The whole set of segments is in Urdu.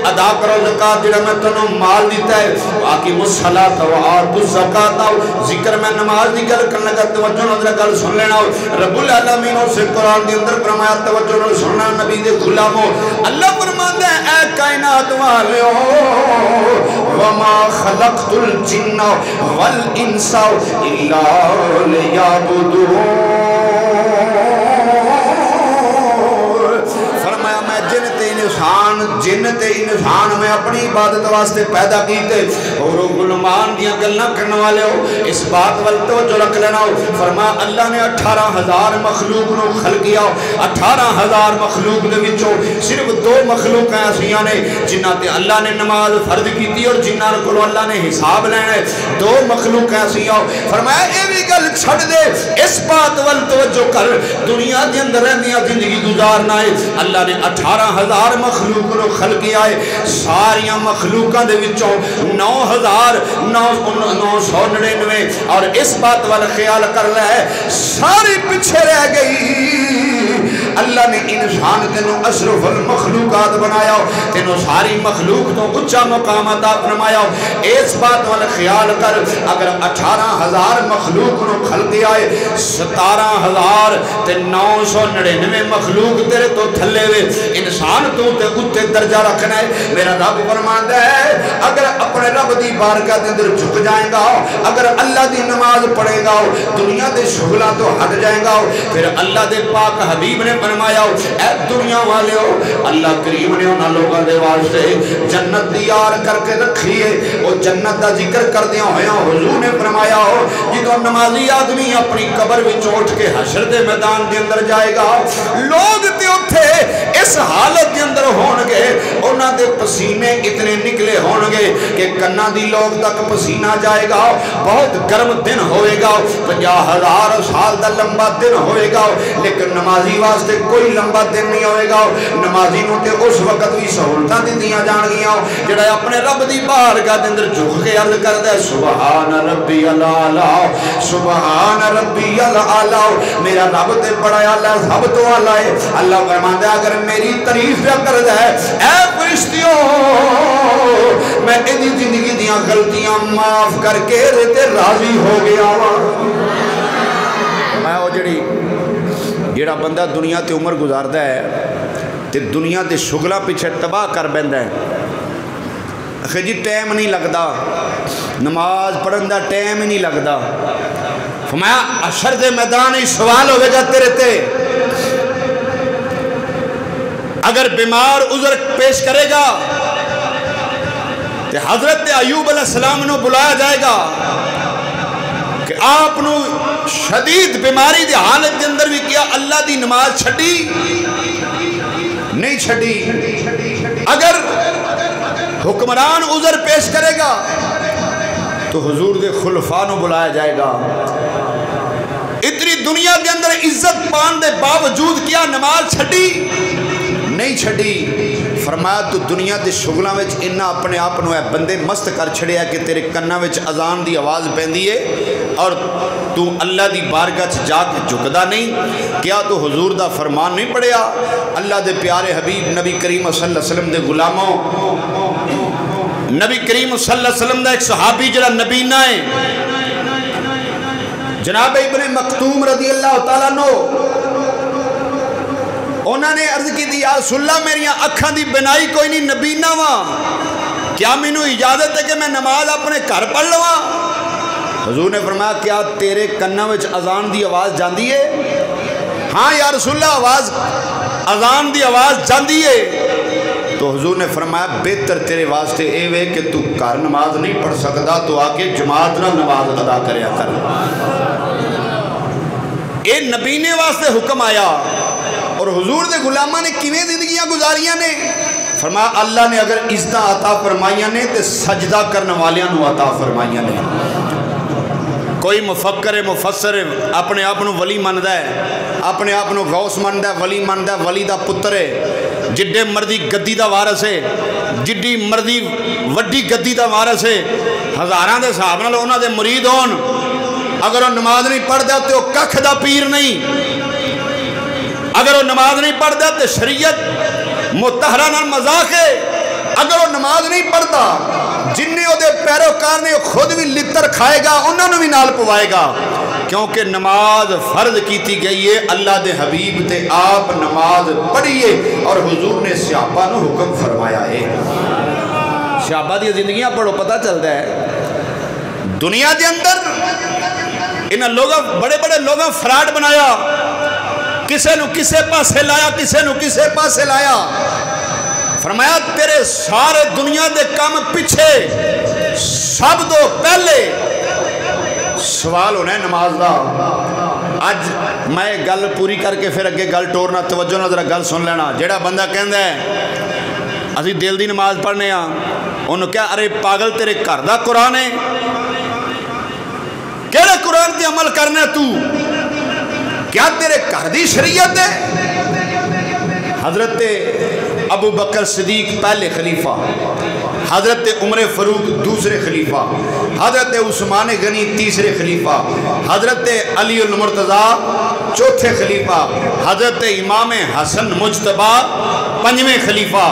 ادا کرو زکات جڑا میں تنوں مال دیتا ہے اقیموا الصلاۃ وآتوا الزکات ذکر میں نماز دی گل کرنے کا توجہ نظر گل سن لینا رب العالمین سے قرآن دے اندر فرمایا توجہ نظر سننا نبی دے غلامو اللہ فرماتا ہے اے کائنات والیو وما خلقت الجن والانس الا لیعبدون جن تے انسان میں اپنی عبادت واسطے پیدا کیتے اور غلامان دیاں گلاں کرنے والے ہو اس بات وال توجہ رکھ لینا ہو فرمایا اللہ نے 18,000 مخلوق نو خلق کیا 18,000 مخلوق دے وچوں صرف 2 مخلوق ایسیاں نے جنہاں تے اللہ نے نماز فرض کیتی اور جنہاں کولوں اللہ نے حساب لینا ہے 2 مخلوق ایسیاں فرمایا اے بھی گل چھڑ دے اس بات وال توجہ کر دنیا دے اندر رہندیاں زندگی گزارنا ہے اللہ نے 18,000 مخلوق نو خلق کیا ہے ساریاں مخلوقاں دے وچوں 9,999 اور اس بات والا خیال کر رہا ہے ساری پیچھے رہ گئی اللہ نے انسان تینوں اشرف المخلوقات بنایا تینوں ساری مخلوق تو اچھا مقام عطا فرمایا اس بات والا خیال کر اگر 18,000 مخلوق نو خلق کیا ہے 17,999 مخلوق تیرے تو تھلے ہوئے انسان تو تے اتے درجہ رکھنا ہے میرا رب فرماندا ہے اگر اپنے رب دی بارگاہ دے اندر جھک جائے گا اگر اللہ دی نماز پڑھے گا دنیا دے شغلاں تو ہٹ جائے گا پھر اللہ دے پاک حبیب نے فرمایا اے دنیا والے ہو اللہ کریم نے انہاں لوگاں دے واسطے جنت تیار کر کے رکھی ہے او جنت دا ذکر کردیاں ہویا حضور نے فرمایا ہو جدوں نمازی آدمی اپنی قبر وچ اٹھ کے حشر دے میدان دے اندر جائے گا لوگ تے اوتھے اس حالت دے اندر ہون گے انہاں دے پسینے اتنے نکلے ہون گے کہ کناں دی لوگ تک پسینہ جائے گا بہت گرم دن ہوئے گا 50,000 سال دا لمبا دن ہوئے گا لیکن نمازی واسطے کوئی لمبا دن نہیں ہوئے گا نمازی نو تے اس وقت بھی سہولتاں دتیاں جان گیاں جڑا اپنے رب دی بارگاہ دے اندر جھک کے عرض کردا ہے سبحان ربی الاعلی سبحان ربی الاعلی میرا رب تے بڑا اعلی سب تو اعلی ہے اللہ فرماندا ہے اگر میری تعریف کردا ہے اے فرشتیوں میں ادی زندگی دیاں غلطیاں معاف کر کے تے راضی ہو گیا میں او جڑا بندہ دنیا تے عمر گزاردا ہے تے دنیا دے شغلاں پیچھے تباہ کر بیندا ہے اخی جی ٹائم نہیں لگدا نماز پڑھن دا ٹائم ہی نہیں لگدا فرمایا حشر دے میدان ہی سوال ہوے گا تیرے تے اگر بیمار عذر پیش کرے گا تو حضرت ایوب علیہ السلام نے بلایا جائے گا کہ آپ نے شدید بیماری دی حالت کے اندر بھی کیا اللہ دی نماز چھڑی نہیں چھڑی اگر حکمران عذر پیش کرے گا تو حضور دے خلفاء نے بلایا جائے گا اتنی دنیا کے اندر عزت پان دے باوجود کیا نماز چھڑی نہیں چھڑی فرمایا تو دنیا دے شغلاں وچ انہا اپنے آپ نو ہے بندے مست کر چھڑیا کہ تیرے کنہ وچ اذان دی آواز پیندی ہے اور تو اللہ دی بارگاہ جا کے جھکدا نہیں کیا تو حضور دا فرمان نہیں پڑھیا اللہ دے پیارے حبیب نبی کریم صلی اللہ علیہ وسلم دے غلاموں نبی کریم صلی اللہ علیہ وسلم دا ایک صحابی جڑا نبینا ہے جناب ابن مکتوم رضی اللہ تعالیٰ نو انہوں نے عرض کی دی یا رسول اللہ میری اکھاں دی بنائی کوئی نہیں نبینا وہاں کیا میں نو اجازت ہے کہ میں نماز اپنے گھر پڑھ لواں حضور نے فرمایا کیا تیرے کنہ وچ اذان دی آواز جاندی ہے ہاں یا رسول اللہ اذان دی آواز جاندی ہے تو حضور نے فرمایا بہتر تیرے واسطے اے وے کہ تو گھر نماز نہیں پڑھ سکتا تو آگے جماعت نہ نماز ادا کریا کر اے نبینے واسطے حکم آیا اور حضور دے غلامہ نے کیویں زندگیاں گزاریاں نے فرمایا اللہ نے اگر عزتاں عطا فرمائیاں نے تے سجدہ کرنے والیاں نو عطا فرمائیاں نے کوئی مفکر مفسر اپنے آپ نو ولی ماندا ہے اپنے آپ نو غوث ماندا ہے ولی دا پتر ہے جڈے مردی گدی دا وارث ہے جڈی مردی وڈی گدی دا وارث ہے ہزاراں دے صحابہ نال انہاں دے مرید ہون اگر وہ نماز نہیں پڑھ دے تو ککھ دا پیر نہیں اگر وہ نماز نہیں پڑھ دے تو شریعت متحرہ نال مذاق ہے اگر وہ نماز نہیں پڑھتا جنہیں وہ دے پیروکار نے خود بھی لتر کھائے گا انہوں نے بھی نال پوائے گا، کیونکہ نماز فرض کیتی گئی ہے اللہ دے حبیب تے آپ نماز پڑھیے، اور حضور نے صحابہ نو حکم فرمایا ہے۔ صحابہ دی زندگیاں پڑھو پتہ چلتا ہے دنیا دے اندر انہاں لوگوں بڑے بڑے لوگوں فراڈ بنایا، کسے نو کسے پاسے لایا، کسے نو کسے پاسے لایا، فرمایا تیرے سارے دنیا دے کام پیچھے سب تو پہلے سوال ہونا ہے نماز دا۔ آج میں گل پوری کر کے پھر اگے گل ٹورنا، توجہ نہ ذرا گل سن لینا۔ جیڑا بندہ کہندا ہے اسی دل دی نماز پڑھنے ہاں، انہوں کیا ارے پاگل تیرے گھر دا قرآن ہے، کیڑے قرآن دی عمل کرنا تو، کیا تیرے گھر دی شریعت ہے؟ حضرت ابو بکر صدیق پہلے خلیفہ، حضرت عمر فاروق دوسرے خلیفہ، حضرت عثمان غنی تیسرے خلیفہ، حضرت علی المرتضیٰ چوتھے خلیفہ، حضرت امام حسن مجتبیٰ پنجویں خلیفہ،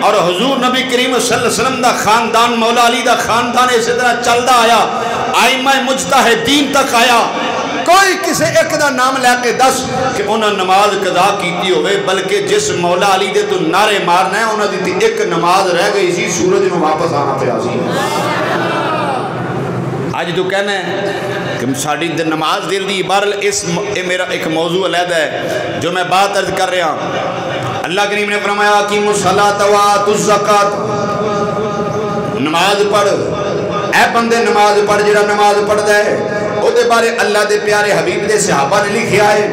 اور حضور نبی کریم صلی اللہ علیہ وسلم دا خاندان مولا علی دا خاندان اسی طرح چلدا آیا، ائمہ مجتہدین تک آیا۔ کوئی کسے ایک دا نام لے کے دس کہ انہاں نماز قضا کیتی ہوئے، بلکہ جس مولا علی دے تو نعرے مارنا ہے انہاں دی ایک نماز رہ گئی سی، سورج میں واپس آنا پیا سی۔ آج تو کہنا ہے کہ ساڑی نماز دل دی بہرحال اس میرا ایک موضوع علیحدہ ہے جو میں بات عرض کر رہا ہوں۔ اللہ کریم نے فرمایا اقیموا الصلاۃ وآتوا الزکاۃ، نماز پڑھ اے بندے، نماز پڑھ، جڑا نماز پڑھدا ہے او دے بارے اللہ دے پیارے حبیب دے صحابہ نے لکھیا ہے،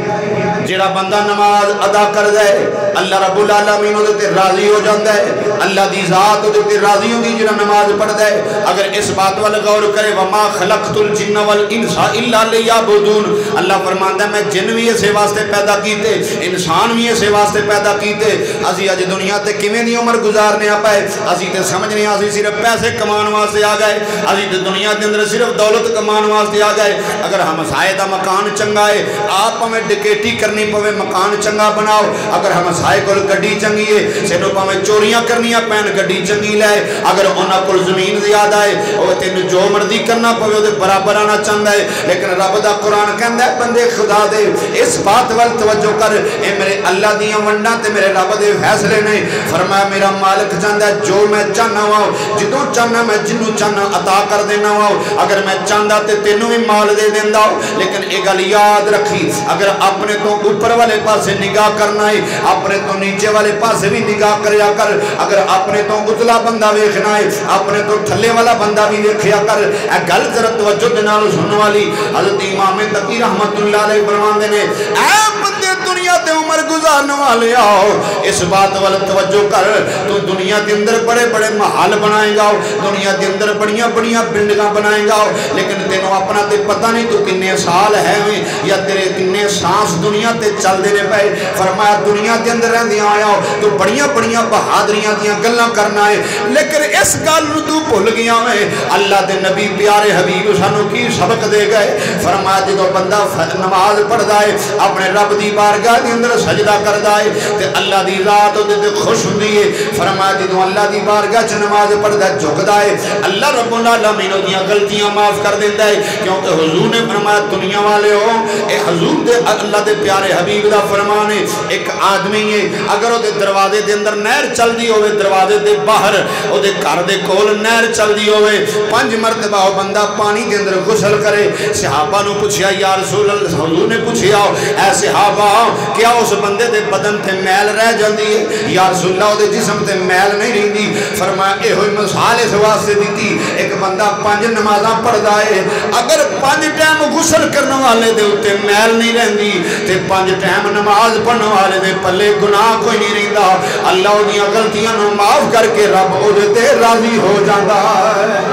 جڑا بندہ نماز ادا کردا ہے اللہ رب العالمین دے تے راضی ہو جاندا ہے، اللہ دی ذات دے تے راضی ہوندی جڑا نماز پڑھدا ہے۔ اگر اس بات وال غور کرے وما خلقت الجن والانس الا لیعبدون، اللہ فرماندا ہے میں جن بھی اسے واسطے پیدا کیتے، انسان بھی اسے واسطے پیدا کیتے۔ اسی اج دنیا تے کیویں دی عمر گزارنے آ پئے، اسی تے سمجھنے اسی صرف پیسے کمان واسطے آ گئے، اسی تے دنیا دے اندر صرف دولت کمان واسطے آ گئے۔ اگر ہمسائے دا مکان چنگا ہے آپ ہمیں ڈکیٹی کرنی پوے مکان چنگا بناؤ، اگر ہمسائے کول گڈی چنگی ہے سینو پاویں چوریاں کرنیاں پین گڈی چنگی لے، اگر انہاں کول زمین زیادہ ہے او تینوں جو مرضی کرنا پوے او برابر آنا چاہندا ہے، لیکن رب دا قرآن کہندا ہے بندے خدا دے اس بات وال توجہ کر، اے میرے اللہ دیاں ونڈاں تے میرے رب دے فیصلے نے۔ فرمایا میرا مالک چاہندا ہے جو میں چاہنا وا جدوں چاہنا میں جنوں چاہنا عطا کر دینا وا، اگر میں چاہندا تے تینوں بھی مال دے دیندا، لیکن ایک گل یاد رکھی اگر اپنے تو اوپر والے پاسے نگاہ کرنا ہے اپنے تو نیچے والے پاسے بھی نگاہ کریا کر، اگر اپنے تو اتلا بندہ ویکھنا ہے اپنے تو تھلے والا بندہ بھی ویکھیا کر۔ اے گل ذرا توجہ دے نال سنن والی حضرت امام تقی رحمت اللہ علیہ فرماندے نے اے بندے دنیا تے عمر گزارنے والے آؤ اس بات وال توجہ کر، تو دنیا دے اندر بڑے بڑے محل بنائے گا، دنیا دے اندر بڑیاں بڑیاں بلڈنگاں بنائے گا، لیکن تینوں اپنا تے پتہ نہیں تو کنے سال ہے یا تیرے کنے سانس دنیا تے چل دے پے۔ فرمایا دنیا دے اندر رہندیاں آیا تو بڑیاں بڑیاں بہادریاں دیاں گلاں کرنا ہے، لیکن اس گل نوں تو بھول گیا ہے اللہ دے نبی پیارے حبیب سانو کی سبق دے گئے۔ فرمایا جدوں بندہ نماز پڑھدا ہے اپنے رب دی بارگاہ دے اندر سجدہ کردا ہے تے اللہ دی ذات دے تے خوش ہوندی ہے۔ فرمایا جدوں اللہ دی بارگاہ چ نماز پڑھدا جھکدا ہے اللہ رب العالمین دیاں غلطیاں معاف کر دیندا ہے، کیونکہ حضور نے فرمایا دنیا والے ہو اے حضور دے اللہ دے پیارے حبیب دا فرمان ہے، ایک آدمی ہے اگر او دے دروازے دے اندر نہر چلدی ہوے، دروازے دے باہر او دے گھر دے کول نہر چلدی ہوے، 5 مرتبہ او بندہ پانی دے اندر غسل کرے، صحابہ نو پوچھیا یا رسول اللہ، حضور نے پوچھیا اے صحابہ کیا اس بندے دے بدن تے میل رہ جاندی ہے؟ یا رسول اللہ او دے جسم تے میل نہیں رہندی۔ فرمایا اے ہوئی مثال اس واسطے دتی، ایک بندہ 5 نمازاں پڑھدا ہے اگر 5 ٹائم غسل کرنے والے دے اتے میل نہیں رہندی تے 5 ٹائم نماز پڑھنے والے دے پلے گناہ کوئی نہیں رہندا، اللہ دیاں غلطیاں نو معاف کر کے رب او دے تے راضی ہو جاندا ہے،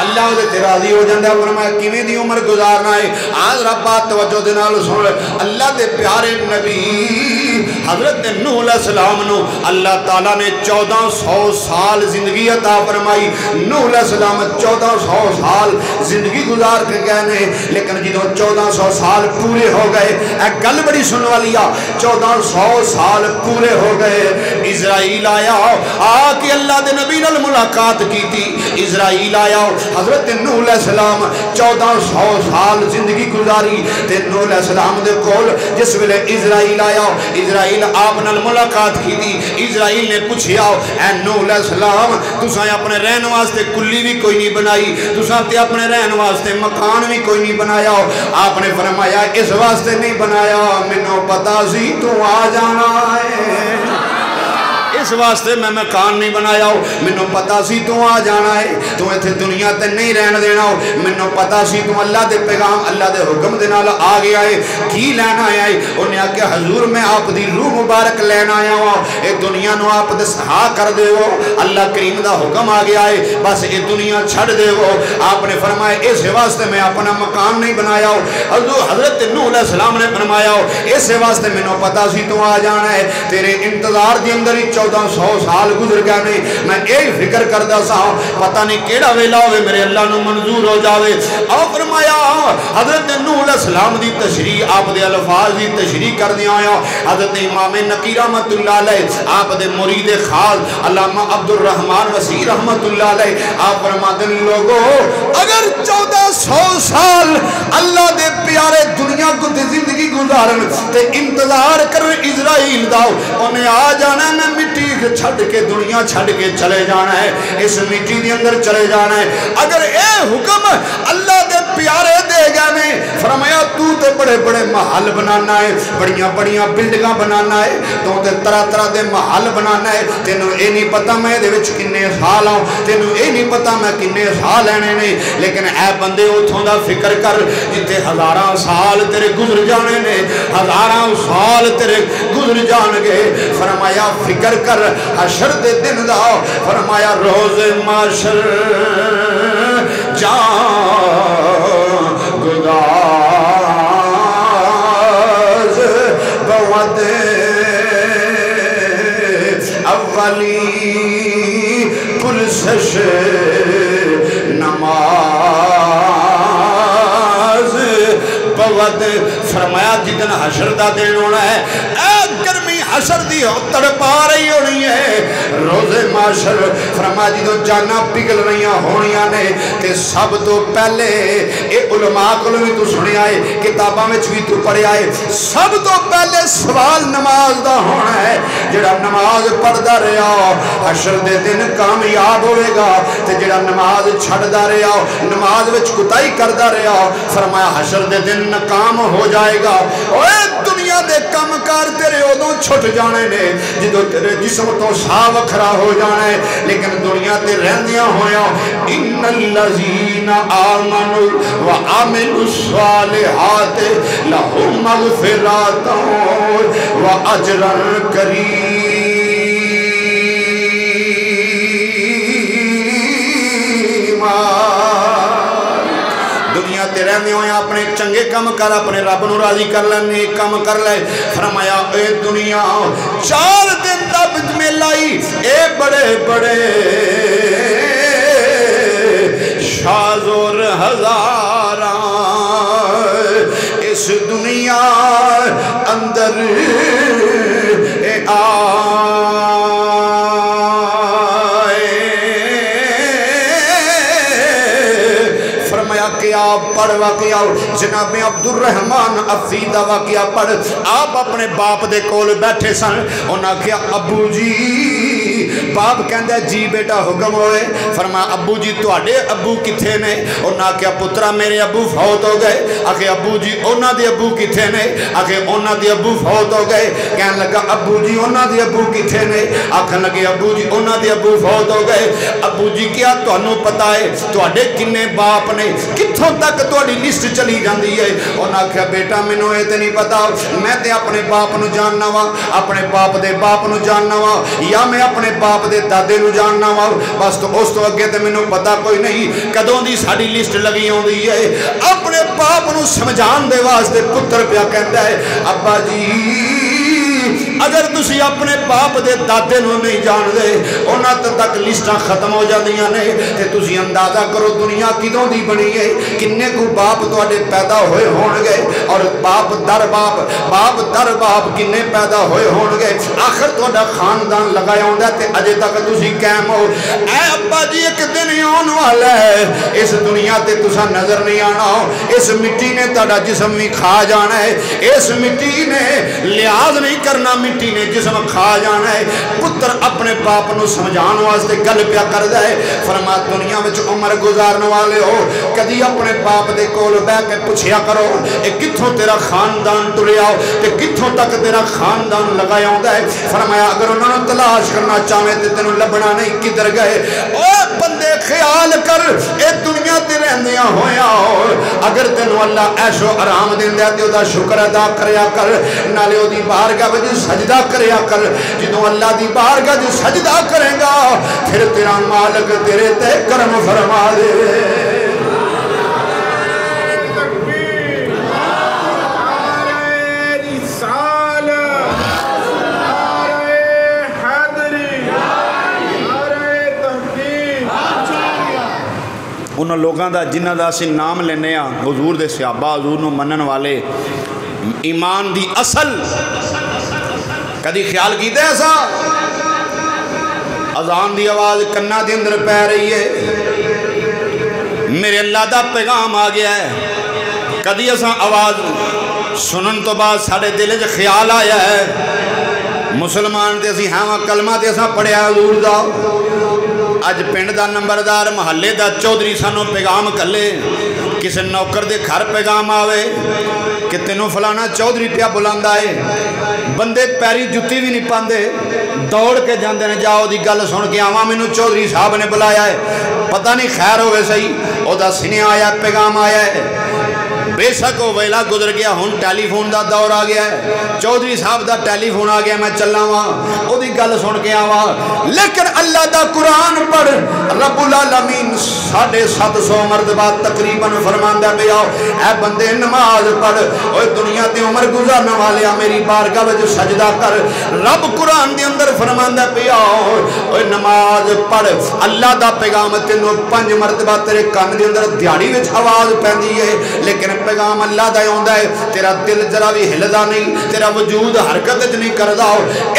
اللہ دے تے راضی ہو جاندا ہے۔ فرمایا کیویں دی عمر گزارنا ہے؟ آج رب توجہ دے نال سن، اللہ دے پیارے نبی حضرت نوح علیہ السلام نو اللہ تعالیٰ نے 1400 سال زندگی عطا فرمائی۔ نوح علیہ السلام 1400 سال زندگی گزار کے گئے نے، لیکن جدوں 1400 سال پورے ہو گئے اے گل بڑی سن والی آ، 1400 سال پورے ہو گئے، اسرائیل آیا آ کے اللہ اللہ دے نبی نال ملاقات کی تھی اسرائیل آیا حضرت نوح علیہ السلام 1400 سال زندگی گزاری تے نوح علیہ السلام دے کول جس ویلے اسرائیل آیا اسرائیل آپ نال ملاقات کی تھی اسرائیل نے پوچھیا اے نوح علیہ السلام تساں اپنے رہن واسطے کلی بھی کوئی نہیں بنائی تساں تے اپنے رہن واسطے مکان بھی کوئی نہیں بنایا آپ نے فرمایا اس واسطے نہیں بنایا مینوں پتہ سی تو آ جانا ہے اس واسطے میں مکان نہیں بنایا مینوں پتا سی تو آ جانا ہے تو ایتھے دنیا تے نہیں رہن دینا مینوں پتا سی تو اللہ دے پیغام اللہ دے حکم دے نال آ گیا ہے کی لینا آیا ہے انہیں آکھیا حضور میں آپ دی روح مبارک لینا آیا ہوں اے دنیا نو آپ دے سہا کر دے ہو اللہ کریم دا حکم آ گیا ہے بس اے دنیا چھڑ دے ہو آپ نے فرمایا اس واسطے میں اپنا مکان نہیں بنایا حضرت نوح علیہ السلام نے فرمایا اس واسطے مینوں پتا سی تو آ جانا ہے تیرے انتظار دی اندر ہی 1400 سال گزر گئے نہیں میں یہی فکر کردا سا پتہ نہیں کیڑا ویلا ہوئے میرے اللہ نو منظور ہو جاوے اور فرمایا حضرت نوح علیہ السلام دی تشریح آپ دے الفاظ دی تشریح کر دیا آیا حضرت امام نقی رحمت اللہ علیہ آپ دے مرید خاص علامہ عبد الرحمن وسیع رحمت اللہ علیہ آپ فرماتے ہیں لوگوں اگر 1400 سال اللہ دے پیارے دنیا کو دے زندگی گزارن تے انتظار کر اسرائیل دا انہیں آ جانا میں مٹی چھڑ کے دنیا چھڑ کے چلے جانا ہے اس مٹی دی اندر چلے جانا ہے اگر اے حکم اللہ دے پیارے دے گئے میں فرمایا تو تے بڑے بڑے محل بنانا ہے بڑیاں بڑیاں بلڈنگاں بنانا ہے تو تے طرح طرح دے محل بنانا ہے تینوں اے نہیں پتا میں دے وچ کنے سال آؤں تینوں اے نہیں پتا میں کنے سال لینے نہیں لیکن اے بندے اتھوں دا فکر کر جتے ہزاراں سال تیرے گزر جانے نے ہزاراں سال تیرے گزر جان گے فرمایا فکر کر حشر دے دن دا فرمایا روز معاشر جان گداز بود اولی پرسش نماز بود فرمایا جتنا حشر دا دن ہونا ہے گرمی حشر دی تڑپا رہی ہونی ہے روز معاشر فرمایا جی تو جانا پگل رہی ہونیاں نے کہ سب تو پہلے اے علماء کو بھی تو سنی آئے کتاباں میں بھی تو پڑھے آئے سب تو پہلے سوال نماز دا ہونا ہے جڑا نماز پڑھدا رہا حشر دے دن کامیاب ہوئے گا تے جڑا نماز چھڑدا رہا نماز وچ کوتاہی کردا رہا فرمایا حشر دے دن ناکام ہو جائے گا اوے دنیا دے کم کار تیرے ادوں چھٹ جانے نے جدو تیرے جسم تو سا وکھرا ہو جانے لیکن دنیا تے رہندیاں ہویا ان الذین آمنوا وعملوا الصالحات لهم مغفرات واجر کریم دنیا تے رہنے ہوئے اپنے چنگے کم کر اپنے رب نو راضی کر لے نیک کم کر لے فرمایا اے دنیا 4 دن رب میں لائی اے بڑے بڑے شازور ہزاراں اس دنیا اندر اے پڑھ واقعہ جناب عبد الرحمن افیدہ واقعہ پڑھ آپ اپنے باپ دے کول بیٹھے سن انہاں کیا ابو جی باپ کہندہ جی بیٹا حکم ہوئے فرمایا ابو جی تواڈے ابو کتھے نے انہاں کیا پترا میرے ابو فوت ہو گئے آکھے ابو جی انہاں دے ابو کتھے نے آکھے انہاں دے ابو فوت ہو گئے کہن لگا ابو جی انہاں دے ابو کتھے نے آکھن لگے ابو جی انہاں دے ابو فوت ہو گئے ابو جی کیا تانوں پتہ ہے تواڈے کنے باپ نے کتھوں تک تواڈی لسٹ چلی جاندی ہے انہاں کہا بیٹا مینوں اے تے نہیں پتا میں تے اپنے باپ نو جاننا وا اپنے باپ دے باپ نو جاننا وا یا میں اپنے باپ دے دادے نو جاننا وا بس تو اس تو اگے تے مینوں پتا کوئی نہیں کدوں دی ساڈی لسٹ لگی ہوندی ہے اپنے باپ نو سمجھان دے واسطے پتر پیا کہندا ہے ابا جی اگر تسی اپنے باپ دے دادے نو نہیں جان دے انہاں تک لسٹاں ختم ہو جاندیاں نے تے تسی اندازہ کرو دنیا کدوں دی بنی ہے کنے کو باپ تواڈے پیدا ہوئے ہون گے اور باپ در باپ کنے پیدا ہوئے ہون گے آخر تواڈا خاندان لگایا ہوندا تے اجے تک تسی قائم ہو اے ابا جی ایک دن آن والا ہے اس دنیا تے تسا نظر نہیں آنا اس مٹی نے تواڈا جسم بھی کھا جانا ہے اس مٹی نے لحاظ نہیں کرنا مٹی نے جسم کھا جانا ہے پتر اپنے باپ نو سمجھان واسطے گل پیا کردا ہے فرما دنیا وچ عمر گزارن والے ہو کدی اپنے باپ دے کول بیٹھ کے پوچھیا کرو اے کتھوں تیرا خاندان ٹریا تے کتھوں تک تیرا خاندان لگایا ہوندا ہے فرمایا اگر انہاں نو تلاش کرنا چاہے تے تینوں لبنا نہیں کدھر گئے او بندے خیال کر اے دنیا تے رہندیاں ہویا اگر تینوں اللہ عیش و آرام دیندا تے اودا شکر ادا کریا کر نالے اودی بارگاہ وچ سجدہ کریا کر جدوں اللہ دی بارگاہ وچ سجدہ کرے گا پھر تیرا مالک تیرے تے کرم فرما دے انہوں لوگاں دا جنہ دا اسی نام لینے حضور دے صحابہ حضور نو منن والے ایمان دی اصل کدی خیال کیتے ایسا اذان دی آواز کنا دی اندر پہ رہی ہے میرے اللہ دا پیغام آ گیا ہے کدی ایسا آواز سنن تو بعد ساڑھے دل جو خیال آیا ہے مسلمان تے اسی ہاں کلمہ تے ایسا پڑھیا حضور دا اج پنڈ دا نمبردار محلے دا چودھری سانو پیغام کلے کسی نوکر دے گھر پیغام آوے کہ تینوں فلانا چودھری پیا بلاندا ہے بندے پیری جتی بھی نہیں پاندے دوڑ کے جاندے نے جاؤ دی گل سن کے آواں مینوں چودھری صاحب نے بلایا ہے پتہ نہیں خیر ہوئے صحیح او دا سنیا آیا پیغام آیا ہے بے شک وہ ویلا گزر گیا ہون ٹیلی فون دا دور آ گیا ہے چودھری صاحب دا ٹیلی فون آ گیا میں چلنا ہوا او دی گل سن کے آوا لیکن اللہ دا قرآن پڑھ رب العالمین 750 مرتبہ تقریباً فرماندا پیا اے بندے نماز پڑھ اوے دنیا تے عمر گزارن والے میری بارگاہ وچ سجدہ کر رب قرآن دے اندر فرماندا پیا اوے نماز پڑھ اللہ دا پیغام تینوں 5 مرتبہ تیرے کان دے اندر دیہڑی وچ آواز پیندی ہے لیکن پیغام اللہ دا ہوندا ہے تیرا دل ذرا بھی ہلدا نہیں تیرا وجود حرکت وچ نہیں کردا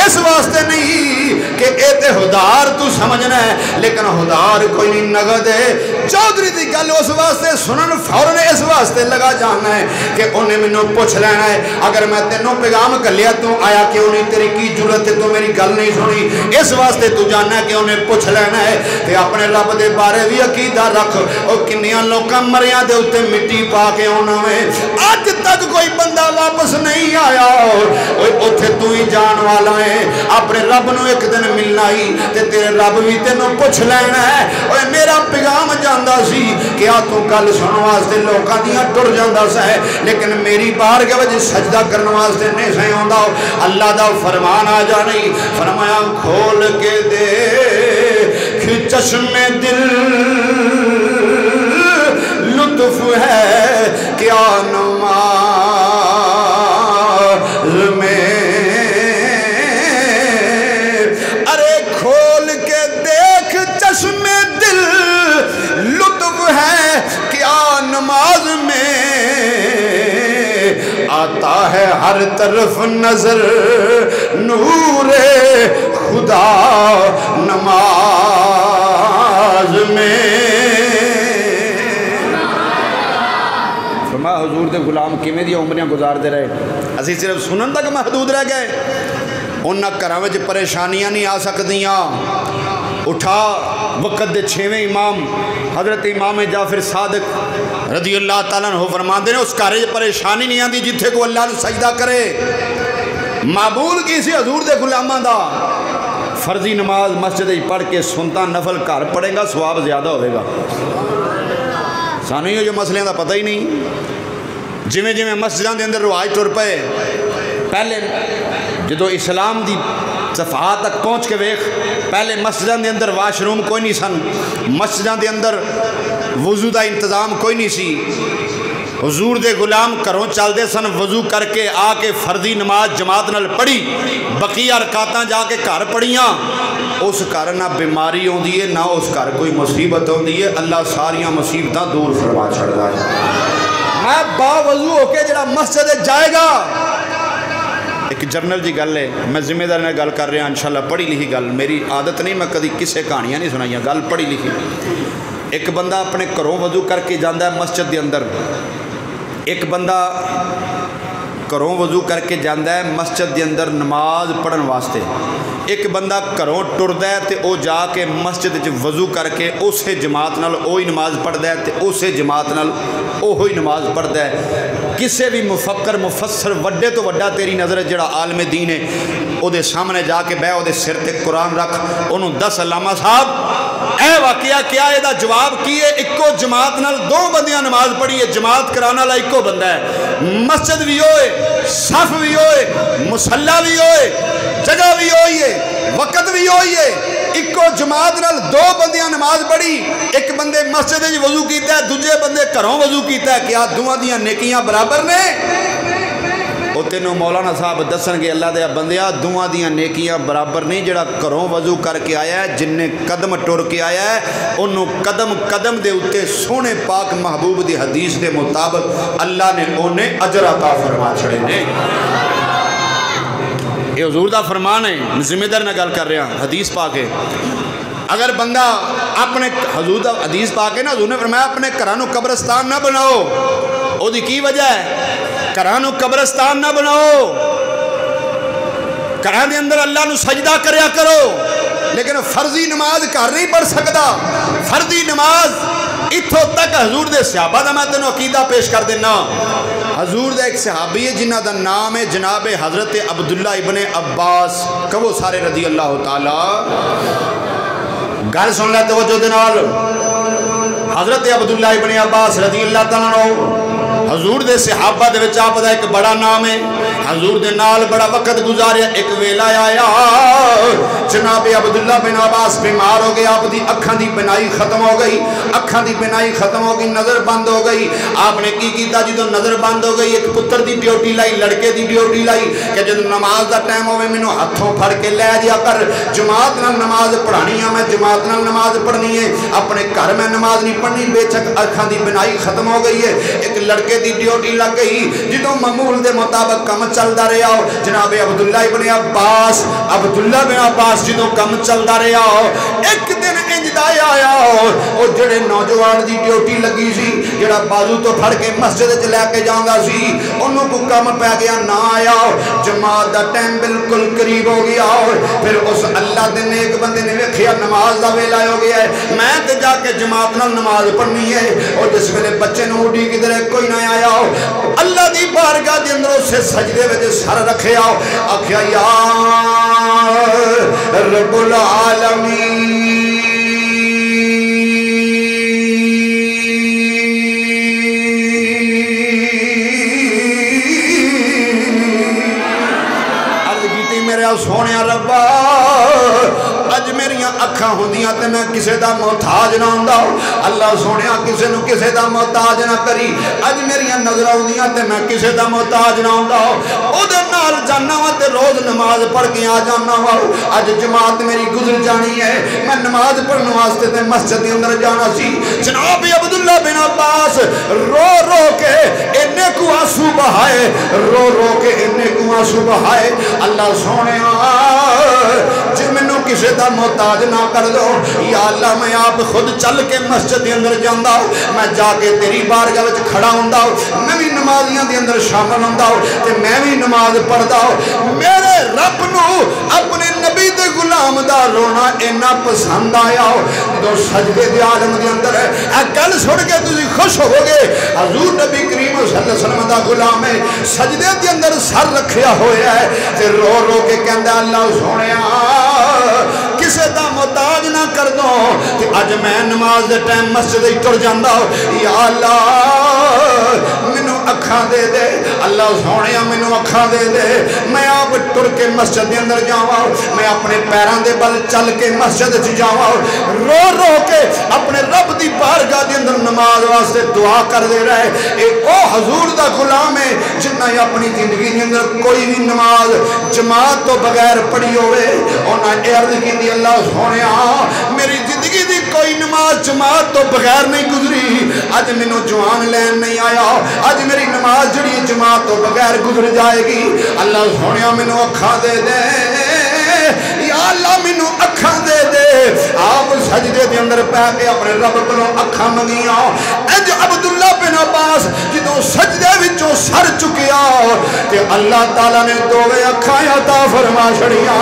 اس واسطے نہیں کہ اے تے خدار تو سمجھنا ہے لیکن خدار کوئی نہیں نگد ہے چودھری دی گل اس واسطے سنن فوراً اس واسطے لگا جانا ہے کہ انہیں مینوں پوچھ لینا ہے اگر میں تینوں پیغام کلیا تو آیا کیوں نہیں تیری کی ضرورت ہے تو میری گل نہیں سنی اس واسطے تو جاننا ہے کہ انہیں پوچھ لینا ہے تے اپنے رب دے بارے بھی عقیدہ رکھ او کنیاں لوکاں مریاں دے اوتے مٹی پا کے آج تک کوئی بندہ واپس نہیں آیا اوتھے تو ہی جان والا ہے اپنے رب نو ایک دن ملنا ہی تے تیرے رب بھی تینوں پوچھ لینا ہے اوے میرا پیغام جاندا سی کیا تو گل سنن واسطے لوکاں دیاں ٹر جاندا سی لیکن میری بارگاہ وچ سجدہ کرن واسطے نہیں سی ہوندا اللہ دا فرمان آ جانی فرمایا کھول کے دے چشمے دل لطف ہے کیا نماز میں ارے کھول کے دیکھ چشمے دل لطف ہے کیا نماز میں آتا ہے ہر طرف نظر نور خدا نماز میں حضور دے غلام کیویں دی عمریاں گزارتے رہے اسی صرف سنن تک محدود رہ گئے انہاں گھراں وچ پریشانیاں نہیں آ سکدیاں اٹھا وقت دے 6ویں امام حضرت امام جعفر صادق رضی اللہ تعالیٰ عنہ فرماندے نے اس گھر وچ پریشانی نہیں آندی جتھے کو اللہ نو سجدہ کرے معمول کی سی حضور دے غلاماں دا فرضی نماز مسجد وچ پڑھ کے سنتا نفل گھر پڑھے گا ثواب زیادہ ہوئے گا سانو یہ جو مسئلے دا پتہ ہی نہیں جویں جویں مسجداں دے اندر رواج ٹر پے پہلے جدو اسلام دی صفحات تک پہنچ کے ویکھ پہلے مسجداں دے اندر واش روم کوئی نہیں سن مسجداں دے اندر وضو دا انتظام کوئی نہیں سی حضور دے غلام گھروں چلتے سن وضو کر کے آ کے فردی نماز جماعت نال پڑھی بقیہ رکعتاں جا کے گھر پڑھیاں اس گھر نہ بیماری آتی ہے نہ اس گھر کوئی مصیبت آتی ہے اللہ ساریاں مصیبتاں دور فرما چھڑدا ہے میں با وضو ہو کے جڑا مسجد جائے گا ایک جرنل جی گل ہے میں ذمہ دار نے گل کر رہا ہوں انشاءاللہ پڑھی لکھی گل میری عادت نہیں میں کدی کسے کہانیاں نہیں سنائیاں گل پڑھی لکھی ایک بندہ اپنے گھروں وضو کر کے جاندہ ہے مسجد دے اندر ایک بندہ گھروں وضو کر کے جاندہ ہے مسجد دے اندر نماز پڑھن واسطے ایک بندہ گھروں ٹردا ہے تے او جا کے مسجد وچ وضو کر کے اسے جماعت نال اوہی نماز پڑھدا ہے تے اسے جماعت نال اوہی نماز پڑھدا ہے کسے بھی مفکر مفسر وڈے تو وڈا تیری نظر جڑا عالم دین ہے او دے سامنے جا کے بہ او دے سر تے قرآن رکھ انہوں دس علامہ صاحب اے واقعہ کیا ہے دا جواب کی ہے اکو جماعت نال دو بندیاں نماز پڑھی ہے جماعت کرانا لا اکو بندہ ہے مسجد بھی ہوئے صف بھی ہوئے مصلی بھی ہوئے جگہ بھی ہوئی ہے وقت بھی ہوئی ہے اکو جماعت نال دو بندیاں نماز پڑھی ایک بندے مسجد وچ وضو کیتا ہے دوجے بندے گھروں وضو کیتا ہے کیا دوواں دیاں نیکیاں برابر نے او تینوں مولانا صاحب دسن گے اللہ دے بندیاں دوواں دیاں نیکیاں برابر نہیں جڑا گھروں وضو کر کے آیا ہے جن نے قدم ٹر کے آیا ہے انہوں قدم قدم دے اتے سونے پاک محبوب دی حدیث دے مطابق اللہ نے انہیں اجر عطا فرما چھڑے نے یہ حضور دا فرمان ہے ذمہ دار نہ گل کر رہا حدیث پاک ہے اگر بندہ اپنے حضور دا حدیث پاک ہے نا حضور نے فرمایا اپنے گھرانوں قبرستان نہ بناؤ او دی کی وجہ ہے گھرانوں قبرستان نہ بناؤ گھران دے اندر اللہ نو سجدہ کریا کرو لیکن فرضی نماز گھر نہیں پڑھ سکتا فرضی نماز اتھو تک حضور دے صحابہ دا میں تینوں عقیدہ پیش کر دینا حضور دے ایک صحابی ہے جنہ دا نام ہے جناب حضرت عبداللہ ابن عباس کبو سارے رضی اللہ تعالی گل سن لے توجہ دنال حضرت عبداللہ ابن عباس رضی اللہ تعالیٰ حضور دے صحابہ دے وچ آپ دا ایک بڑا نام ہے حضور دے نال بڑا وقت گزاریا ایک ویلا آیا جناب عبداللہ بن عباس بیمار ہو گئے آپ دی اکھاں دی بینائی ختم ہو گئی اکھاں دی بینائی ختم ہو گئی نظر بند ہو گئی آپ نے کی کیتا جدو نظر بند ہو گئی ایک پتر دی ڈیوٹی لائی لڑکے دی ڈیوٹی لائی کہ جدو نماز دا ٹائم ہوئے مینوں ہاتھوں پھڑ کے لے جا کر جماعت نال نماز پڑھانی ہے میں جماعت نال نماز پڑھنی ہے اپنے گھر میں نماز نہیں پڑھنی بے شک اکھاں دی بینائی ختم ہو گئی ہے ایک لڑکے دی ڈیوٹی لگ گئی جدو معمول دے مطابق کم چلدا رہیا جناب عبداللہ ابن عباس جدو کم چلدا رہیا ایک دن انج آیا اور جڑے نوجوان دی ڈیوٹی لگی سی جڑا بازو تو پھڑ کے مسجد وچ لے کے جاندا سی انہوں کو کم پہ گیا نہ آیا جماعت دا ٹائم بالکل قریب ہو گیا پھر اس اللہ دے نیک بندے نے ویکھیا نماز دا ویلا ہو گیا ہے میں تے جا کے جماعت نال نماز پڑھنی ہے اور جس ویلے بچے نوں اڈی کدھر کوئی نہ آیا اللہ دی بارگاہ دے اندر اسے سجدے وچ سر رکھیا آکھیا یا رب العالمین سونے ربا اج میریاں اکھاں ہوندیاں تے میں کسے دا محتاج نہ ہوندا اللہ سونیا کسے نو کسے دا محتاج نہ کری اج میریاں نظر ہوندیاں تے میں کسے دا محتاج نہ ہوندا او دے نال جانا وا تے روز نماز پڑھ کے آ جانا وا اج جماعت میری گزر جانی ہے میں نماز پڑھن واسطے تے مسجد دے اندر جانا سی جناب عبداللہ بن عباس رو رو کے اینے کو آنسو بہائے رو رو کے اینے کو آنسو بہائے اللہ سونیا جی مینوں کسے دا محتاج نہ کر دو یا اللہ میں آپ خود چل کے مسجد دے اندر جاندا میں جا کے تیری بارگاہ وچ کھڑا ہوندا میں بھی نمازیاں دے اندر شامل ہوندا تے میں بھی نماز پڑھدا میرے رب نو اپنے نبی دے غلام دا رونا اینا پسند آیا تو سجدے دے عالم دے اندر اے گل سن کے تسی خوش ہو گے حضور نبی کریم صلی اللہ علیہ وسلم دا غلام ہے سجدے دے اندر سر رکھیا ہویا ہے تے رو رو کے کہندا اللہ سونیا کسے دا محتاج نہ کر دو کہ اج میں نماز دے ٹائم مسجد ہی ٹر جاندا یا اللہ مینوں اکھاں دے دے اللہ سونیا مینوں اکھاں دے دے میں آپ ٹر کے مسجد دے اندر جاواں میں اپنے پیراں دے بل چل کے مسجد وچ جاواں رو رو کے اپنے رب دی بارگاہ دے اندر نماز واسطے دعا کر دے رہے. او حضور دا غلام ہے جنہ اپنی زندگی دے اندر کوئی بھی نماز جماعت تو بغیر پڑھی ہوئے. انہاں اے عرض کی اللہ سونیا میری زندگی دی کوئی نماز جماعت تو بغیر نہیں گزری. اج مینوں جوان لین نہیں آیا, اج میری نماز جڑی جماعت تو بغیر گزر جائے گی. اللہ سونیا مینوں اکھاں دے دے, یا اللہ مینوں اکھاں دے دے. آپ سجدے دے اندر پہ کے اپنے رب کو اکھاں منگیاں. اج عبداللہ بن عباس جدوں سجدے وچوں سر چکیا تے اللہ تعالیٰ نے دوویں اکھاں عطا فرما چھڑیاں.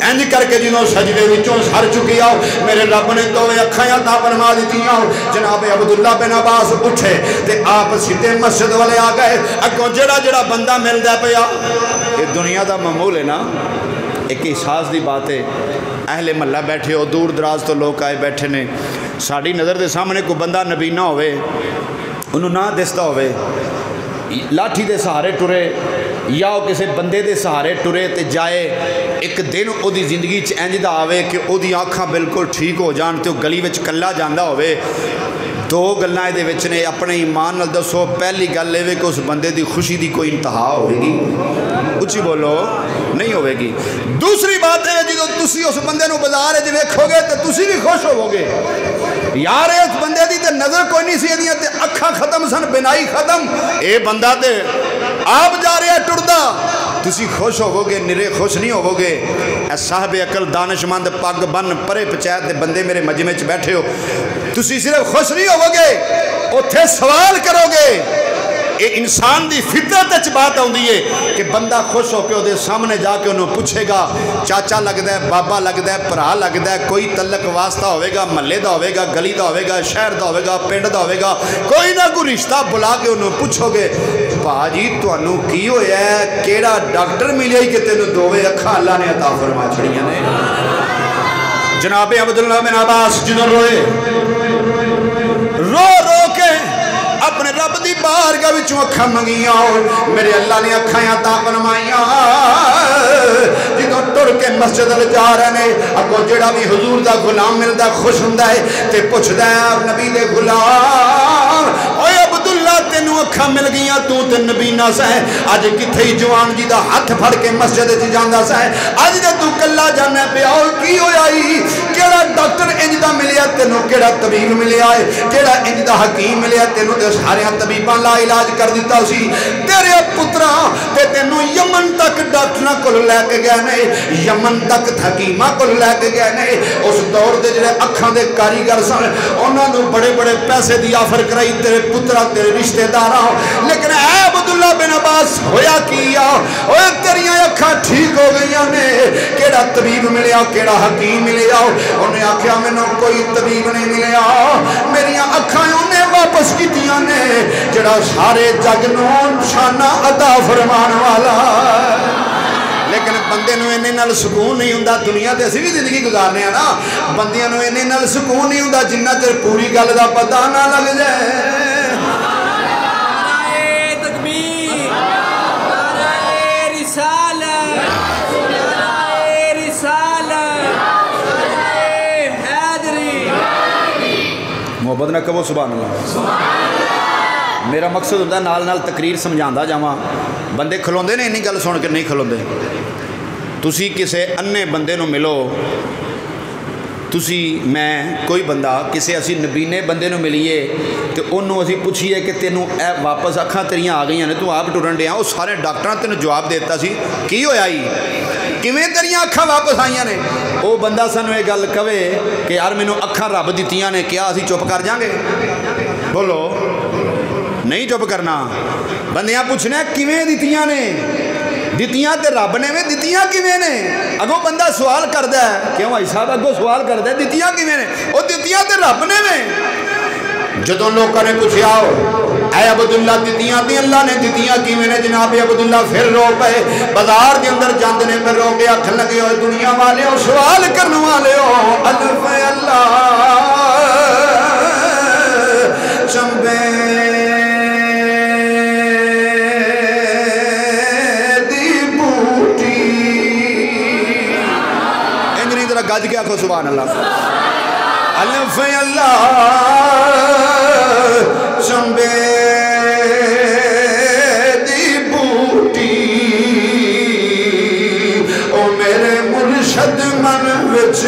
انج کر کے جنہوں سجدے وچوں سر چکیا میرے رب نے دوویں اکھاں عطا فرما دتیاں. جناب عبداللہ بن عباس اٹھے تے آپ سیدھے مسجد والے آ گئے. اگوں جڑا بندہ ملدا پیا, یہ دنیا دا معمول ہے نا, ایک احساس دی بات ہے. اہل محلہ بیٹھے ہو, دور دراز تو لوگ آئے بیٹھے نے, ساڑی نظر دے سامنے کوئی بندہ نبینہ ہوئے, انہوں نہ دستا ہوئے, لاٹھی دے سہارے ٹرے یا وہ کسی بندے دے سہارے ٹرے تے جائے, ایک دن او دی زندگی چ انج دا آوے کہ او دی آنکھاں بالکل ٹھیک ہو جان تے وہ گلی وچ کلا جاندا ہوئے. دو گلاں دے وچ نے, اپنے ایمان نال دسو پہلی گل اے کہ اس بندے دی خوشی دی کوئی انتہا ہوئے گی؟ اچھی بولو, نہیں ہوئے گی. دوسری بات ہے جدو تسی اس بندے نو بازار وچ ویکھو گے تے تسی بھی خوش ہوو گے. یار اس بندے دی تے نظر کوئی نہیں سی تے اکھاں ختم سن, بینائی ختم, اے بندہ تے آپ جا رہے ٹردا, تسی خوش ہوو گے, نرے خوش نہیں ہوو گے. اے صاحب عقل دانش مند پگ بن پرے پچیت دے بندے میرے مجمع وچ بیٹھے ہو, تسی صرف خوش نہیں ہوو گے, اوتھے سوال کرو گے. یہ انسان دی فطرت اچ بات آندی ہے کہ بندہ خوش ہو کے دے سامنے جا کے انہوں پوچھے گا چاچا لگدا ہے, بابا لگدا ہے, بھرا لگدا ہے, کوئی تعلق واسطہ ہوئے گا, محلے دا ہوئے گا, گلی دا ہوئے گا, شہر دا ہوئے گا, پنڈ دا ہوئے گا, کوئی نہ کوئی رشتہ بلا کے انہوں پوچھو گے باجی تانوں کی ہویا ہے, کیڑا ڈاکٹر ملیا ہی کہ تینوں دوویں اکھاں اللہ نے عطا فرما چھڑیاں نے. جناب عبداللہ بن عباس جنہوں روئے, رو رو کے اپنے رب دی بارگاہ وچوں اکھاں منگیاں, میرے اللہ نے اکھاں عطا فرمائیاں. جدوں ٹر کے مسجد ال جا رہے نے, اگوں جڑا بھی حضور دا غلام ملدا خوش ہوندا ہے تے پوچھدا ہے نبی دے غلام, اوے عبداللہ تینوں اکھاں مل گئیاں, تو تے نبی نہ سہ, اج کتھے جوان جی دا ہاتھ پھڑ کے مسجد وچ جاندا سہ, اج تے تو کلا جانا پیا, کی ہویا ای, کیڑا ڈاکٹر انج دا ملیا تینوں, کیڑا طبیب ملیا ہے, کیڑا انج دا حکیم ملیا تینوں, تے سارے طبیباں لا علاج کر دیتا سی. تیرے پترا تے تینوں یمن تک ڈاکٹراں کول لے کے گئے نے, یمن تک حکیماں کول لے کے گئے نے. اس دور دے جڑے اکھاں دے کاریگر سن انہاں نوں بڑے بڑے پیسے دی آفر کرائی تیرے پترا تیرے رشتہ داراں, لیکن اے عبداللہ بن عباس ہویا کیا, اوے تیریاں اکھاں ٹھیک ہو گئیاں نے, کیڑا طبیب ملیا, کیڑا حکیم ملیا؟ انہیں آکھیا مینوں کوئی طبیب نہیں ملیا, میریاں اکھاں انہیں واپس کیتیاں نے جڑا سارے جگ نوں شانہ عطا فرمان والا. لیکن بندے نو انہیں نال سکون نہیں ہوندا, دنیا تے اسی بھی زندگی گزارنے ہیں نا, بندیاں نو انہیں نال سکون نہیں ہوندا جنہ چر پوری گل دا پتہ نہ لگ جائے. محبت نہ کہو سبحان اللہ. میرا مقصد ہوتا ہے نال نال تقریر سمجھاندا جاواں, بندے کھلوندے نے انہی گل سن کے نہیں کھلوندے. تسی کسے انے بندے نو ملو, تسی میں کوئی بندہ کسے اسی نبینے بندے نو ملیے تے انہوں اسی پوچھئے کہ تینوں اے واپس اکھاں تیریاں آ گئیاں نے, تو آپ ٹرن ڈیاں, وہ سارے ڈاکٹراں تینوں جواب دیتا سی کی ہویا ہی, کیویں تیریاں اکھاں واپس آئیاں نے. وہ بندہ سانوں یہ گل کہے کہ یار مینوں اکھاں رب دتیاں نے, کیا اسی چپ کر جاں گے؟ بولو, نہیں چپ کرنا. بندیاں پوچھنا کیویں دتیاں نے, دتیاں تے رب نے, میں دتیاں کیویں نے؟ اگوں بندہ سوال کردا ہے, کیوں بھائی صاحب اگوں سوال کردا ہے دتیاں کیویں نے؟ او دتیاں تے رب نے میں. جدوں لوکاں نے پوچھیا اے عبداللہ دتیاں تے اللہ نے دتیاں کیویں نے؟ جناب عبداللہ پھر رو پئے, بازار دے اندر جاندے نے پھر رو کے آکھن لگے ہوئے دنیا والے ہو, سوال کرن والے ہو, الف اللہ چمبے دی بوٹی, انگریز ذرا گج کے آکھو سبحان اللہ الف اللہ چنبے دی بوٹی او میرے مرشد من وچ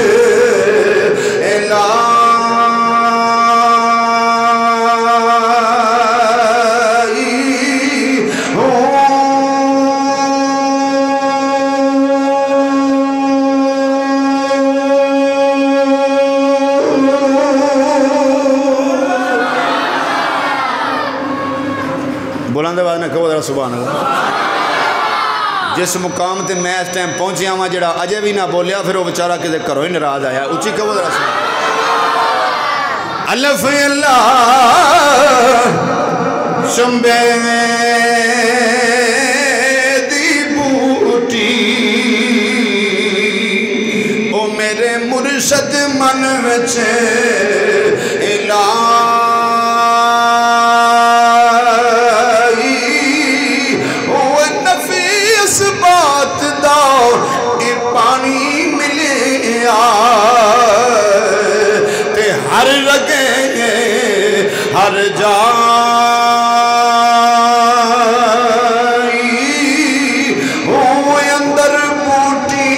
سبحان اللہ جس مقام تے میں اس ٹائم پہنچیا ہوں جڑا اجے بھی نہ بولیا پھر وہ بیچارہ کدے گھروں ہی ناراض آیا اچھی کہو ذرا سبحان الف اللہ چنبے دی بوٹی او میرے مرشد من وچ ہر جائی ہوئے اندر بوٹی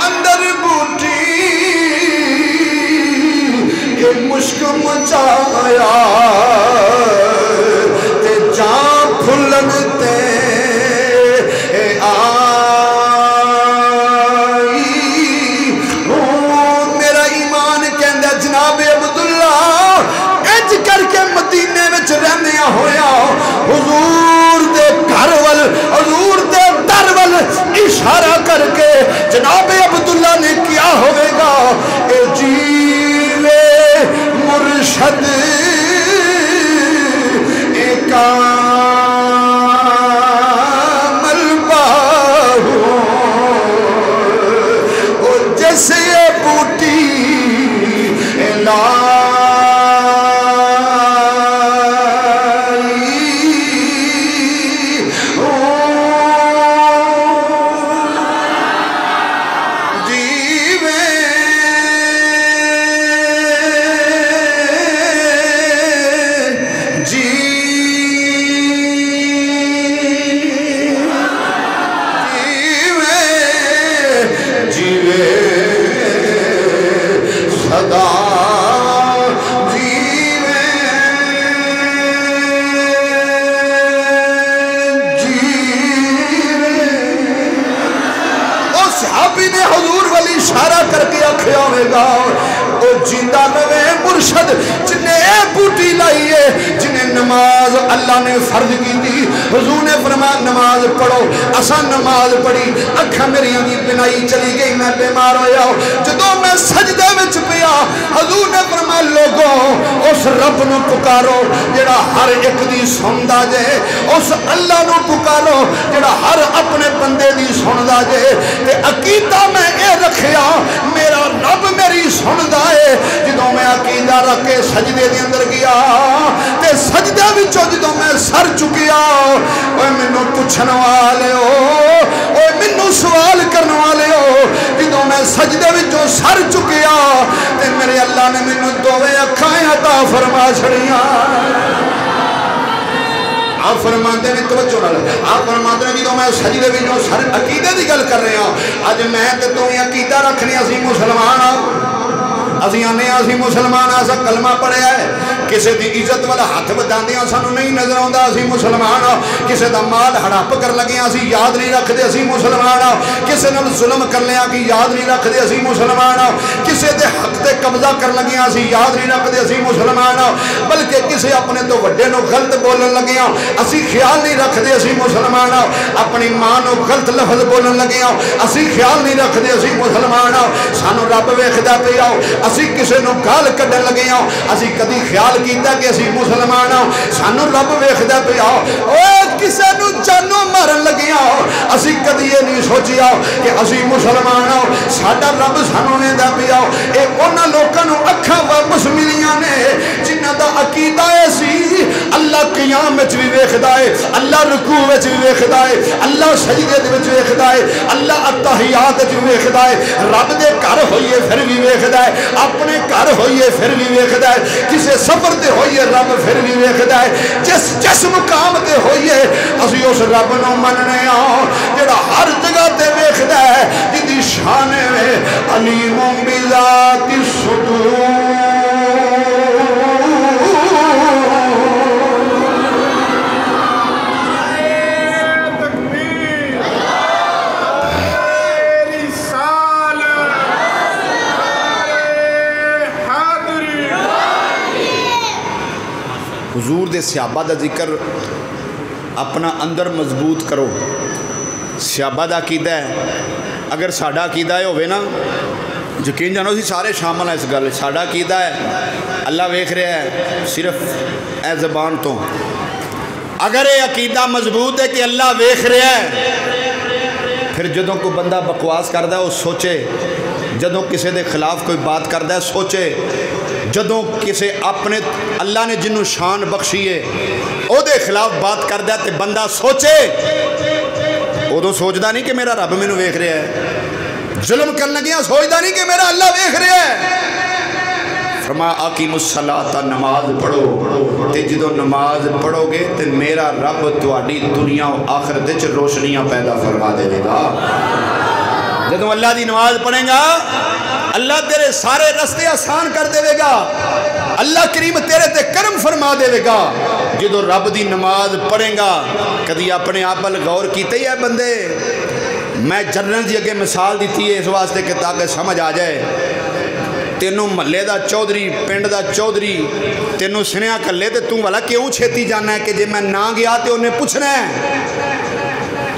اندر بوٹی کہ مشک مچایا لگتے آئی میرا ایمان کہندہ جناب عبداللہ اج کر کے مدینے میں رہنے ہویا حضور دے گھر ول حضور دے در ول اشارہ کر کے جناب عبداللہ نے کیا ہوئے گا اے جیوے مرشد اے کام سے یہ بوٹی لائی جیوے جیوے صدا جیوے اس صحابی نے حضور والی اشارہ کر کے آکھیا ہوئے گا او جیندہ نوے مرشد جنہیں اے بوٹی لائیے جنہیں نماز اللہ نے فرض کی تھی حضور نے فرمایا نماز پڑھو اساں نماز پڑھی اکھا میری دی بنائی چلی گئی میں بیمار ہویا جدو میں سجدے وچ پیا حضور نے فرمایا لوگوں اس رب نو پکارو جڑا ہر ایک دی سندا جے اس اللہ نو پکارو جڑا ہر اپنے بندے دی سندا جے تے عقیدہ میں اے رکھیا میرا رب میری سندا ہے جدوں میں عقیدہ رکھ کے سجدے دے اندر گیا تے سجدے وچوں جدوں میں سر چکیا اوے مینوں پوچھن والے ہو اوے مینوں سوال کرن والے ہو جدوں میں سجدے وچوں سر چکیا تے میرے اللہ نے مینوں دوویں اکھاں عطا فرما چھڑیاں آپ فرماتے ہیں توجہ نال آپ فرماتے ہیں جدوں میں سجدے وچوں سر عقیدے دی گل کر رہے ہاں اج میں تے تو عقیدہ رکھنے اسی مسلمان ہاں اسی آنے اسی مسلمان ایسا کلمہ پڑھیا ہے کسی دی عزت والا ہاتھ بداندیاں سانو نہیں نظر آندا اسی مسلمان کسی دا مال ہڑپ کر لگے اسی یاد نہیں رکھ دے اسی مسلمان کسی نال ظلم کر لیا کہ یاد نہیں رکھ دے اسی مسلمان کسی دے حق تے قبضہ کر لگے اسی یاد نہیں رکھ دے اسی مسلمان کے کسی اپنے تو وڈے نو غلط بولن لگے ہاں اسی خیال نہیں رکھتے اسی مسلمان ہاں اپنی ماں نو غلط لفظ بولن لگے ہاں اسی خیال نہیں رکھتے اسی مسلمان ہاں سانو رب ویکھدا پیا اسی کسی نو گال کڈن لگے ہاں اسی کدی خیال کیتا کہ اسی مسلمان ہاں سانو رب ویکھدا پیا او کسی نو جانوں مارن لگے ہاں اسی کدی یہ نہیں سوچیا کہ اسی مسلمان ہاں ساڈا رب سانو ویندا پیا اے انہاں لوکاں نو اکھاں واپس ملیاں نے جنہاں دا عقیدہ سی اللہ قیام وچ وی ویکھدا ہے اللہ رکوع وچ وی ویکھدا ہے اللہ سجدے دے وچ ویکھدا ہے اللہ التحیات وچ ویکھدا ہے رب دے گھر ہوئیے پھر بھی ویکھدا ہے اپنے گھر ہوئیے پھر بھی ویکھدا ہے کسے سفر تے ہوئیے رب پھر بھی ویکھدا ہے جس مقام تے ہوئیے اسی اس رب نو مننے ہاں جڑا ہر جگہ تے ویکھدا ہے جدی شان ہے علیم بذات الصدور حضور دے صحابہ دا ذکر اپنا اندر مضبوط کرو صحابہ دا عقیدہ ہے اگر ساڈا عقیدہ ہے ہوئے نا یقین جانو سی سارے شامل ہیں اس گل ساڈا عقیدہ ہے اللہ ویکھ رہا ہے صرف اے زبان تو اگر یہ عقیدہ مضبوط ہے کہ اللہ ویکھ رہا ہے پھر جدوں کوئی بندہ بکواس کردا ہے وہ سوچے جدوں کسی دے خلاف کوئی بات کردا ہے سوچے جدوں کسی اپنے اللہ نے جنہوں شان بخشی ہے او دے خلاف بات کردا ہے تے بندہ سوچے ادو سوچدا نہیں کہ میرا رب مینوں ویکھ رہا ہے ظلم کرن لگیا سوچدا نہیں کہ میرا اللہ ویکھ رہا ہے فرمایا اقیموا الصلاۃ نماز پڑھو تے جدوں نماز پڑھو گے تے میرا رب تہاڈی دنیا و آخرت وچ روشنیاں پیدا فرما دے گا جدوں اللہ دی نماز پڑھیں گا اللہ تیرے سارے رستے آسان کر دے گا اللہ کریم تیرے تے کرم فرما دے گا جدو رب دی نماز پڑھیں گا کدی اپنے آپ پر غور کیتے ہی ہے بندے میں جنرل جی اگے مثال دیتی ہے اس واسطے کہ تاکہ سمجھ آ جائے تینوں محلے دا چودھری پنڈ دا چودھری تینوں سنیا کلے تے توں والا کیوں چھیتی جانا ہے کہ جے میں نہ گیا تے انہیں پوچھنا ہے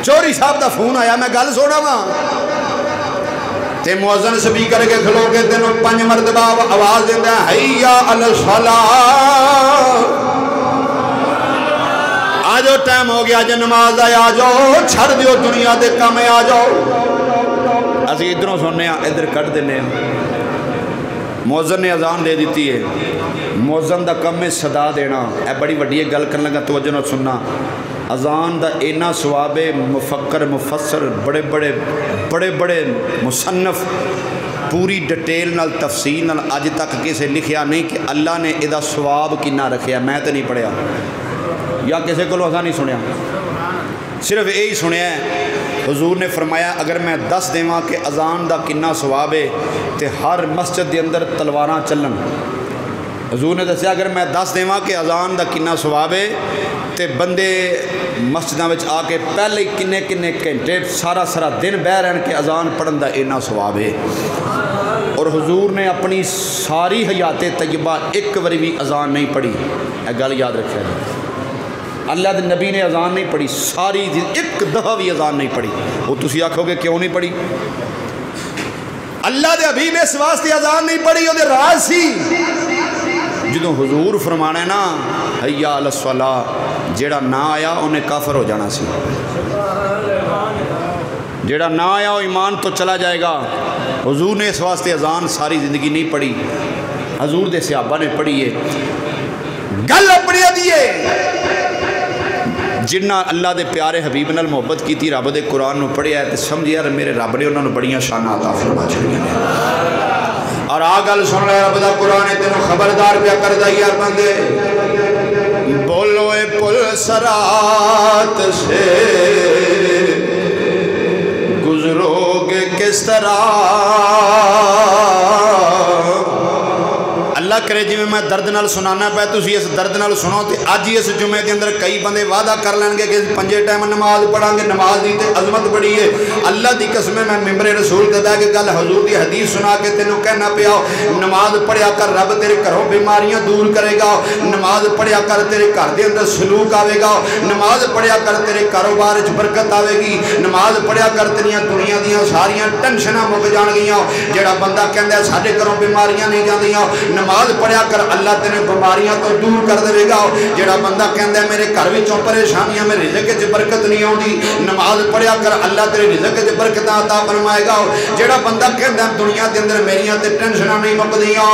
چوری صاحب دا فون آیا میں گل سونا وا تے مؤذن سپیکر کے کھلو کے تینوں 5 مرتبہ آواز دیتا ہے حیا علی الصلاۃ آجو ٹائم ہو گیا جو نماز آئے آجو چھڑ دیو دنیا دے کام آ جاؤ اسی ادھروں سننے ہیں ادھر کٹ دینے ہیں مؤذن نے اذان دے دیتی ہے مؤذن دا کم میں صدا دینا اے بڑی وڈی گل کرنے لگا توجہ نہ سننا اذان دا اینا ثواب مفکر مفسر بڑے بڑے مصنف پوری ڈیٹیل نال تفصیل نال آج تک کسے لکھیا نہیں کہ اللہ نے ادا ثواب کنا رکھیا میں تے نہیں پڑھیا یا کسے کو ایسا نہیں سنیا صرف یہی سنیا ہے حضور نے فرمایا اگر میں 10 دیواں کہ اذان دا کنا ثواب ہے تے ہر مسجد دے اندر تلواراں چلن حضور نے دسیا اگر میں 10 دیواں کہ اذان دا کنا ثواب ہے تے بندے مسجداں وچ آ کے پہلے کنے گھنٹے سارا دن بہ رہن کے اذان پڑھن دا اینا ثواب ہے اور حضور نے اپنی ساری حیات طیبہ ایک وری بھی اذان نہیں پڑھی اے گل یاد رکھے اللہ دے نبی نے اذان نہیں پڑھی ساری ایک دفعہ بھی اذان نہیں پڑھی وہ تسی آکھو گے کیوں نہیں پڑھی اللہ دے حبیب اس واسطے اذان نہیں پڑھی وہ دے راز سی جدوں حضور فرمانا ہے نا حیا علی الصلاۃ جیڑا نہ آیا انہیں کافر ہو جانا سی جیڑا نہ آیا وہ ایمان تو چلا جائے گا حضور نے اس واسطے اذان ساری زندگی نہیں پڑھی حضور دے صحابہ نے پڑھی ہے گل اپنی دیئے جنہ اللہ دے پیارے حبیب نال محبت کی تھی رب دے قرآن نو پڑھیا ہے تے سمجھ یار میرے رب نے انہوں نے بڑیاں شانہ عطا فرما چھڑیاں نے اور آگل سن رہے رب دا قرآن تینوں خبردار پیا کر دا یار بندے بولو اے پل سرات سے گزرو گے کس طرح اللہ اللہ کرے جی میں درد نال سنانا پہ تسی اس درد نال سنو تے اج ہی اس جمعے دے اندر کئی بندے وعدہ کر لین گے کہ 5 ٹائم نماز پڑھاں گے, نماز دی تے عظمت بڑی ہے. اللہ دی قسم میں ممبر رسول تے بیٹھ کے گل حضور دی حدیث سنا کے تینوں کہنا پیا نماز پڑھیا کر, رب تیرے گھروں بیماریاں دور کرے گا. نماز پڑھیا کر, تیرے گھر دے اندر سلوک آوے گا. نماز پڑھیا کر, تیرے کاروبار وچ برکت آوے گی. نماز پڑھیا کر, تیریاں دنیا دیاں ساریاں ٹینشناں مک جان گیاں. جڑا بندہ کہندا ہے ساڈے گھروں بیماریاں نہیں جاندیاں, نماز پڑھیا کر, اللہ تیرے بیماریاں تو دور کر دے گا. جڑا بندہ کہندا ہے میرے گھر وچوں پریشانیاں, میرے رزق وچ برکت نہیں آوندی, نماز پڑھیا کر, اللہ تیرے رزق وچ برکت عطا فرمائے گا. جڑا بندہ کہندا ہے دنیا دے اندر میریاں تے ٹینشناں نہیں مکدیاں,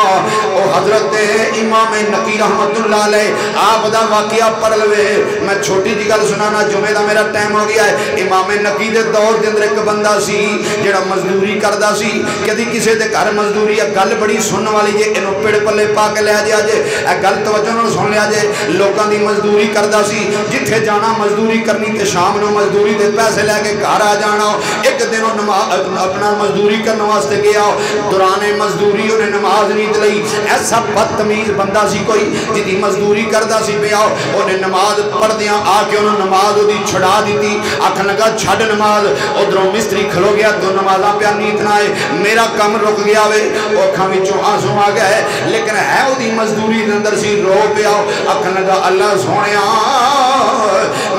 او حضرت امام نقی رحمت اللہ علیہ آپ دا واقعہ پڑھ لوے. میں چھوٹی جی گل سنانا, جمعے دا میرا ٹائم ہو گیا ہے. امام نقی دے دور دے اندر ایک بندہ سی جڑا مزدوری کردا سی. کدی کسے دے گھر مزدوری, گل بڑی سنن والی جے, اینو پیڑ پلے پا کے لے جا جے, اے گل توجہ نال سن لیا جے. لوکاں دی مزدوری کردا سی, جتھے جانا مزدوری کرنی تے شام نو مزدوری دے پیسے لے کے گھر آ جانا. ایک دن اپنا مزدوری کرنے واسطے گیا, دوران مزدوری انہیں نماز نہیں لئی. ایسا بدتمیز بندہ سی کوئی جدی مزدوری کردا سی پیا, انہیں نماز پڑھ دیاں آ کے انہوں نماز دی چھڑا دیتی. آکھن لگا چھڈ نماز. ادھروں مستری کھلو گیا, دو نمازاں پیا نیت نہ ہے, میرا کم رک گیا وے. اکھاں وچوں آنسو آ گئے, لیکن ہے او دی مزدوری دے اندر سی, رو پیا. آکھن لگا اللہ سونیا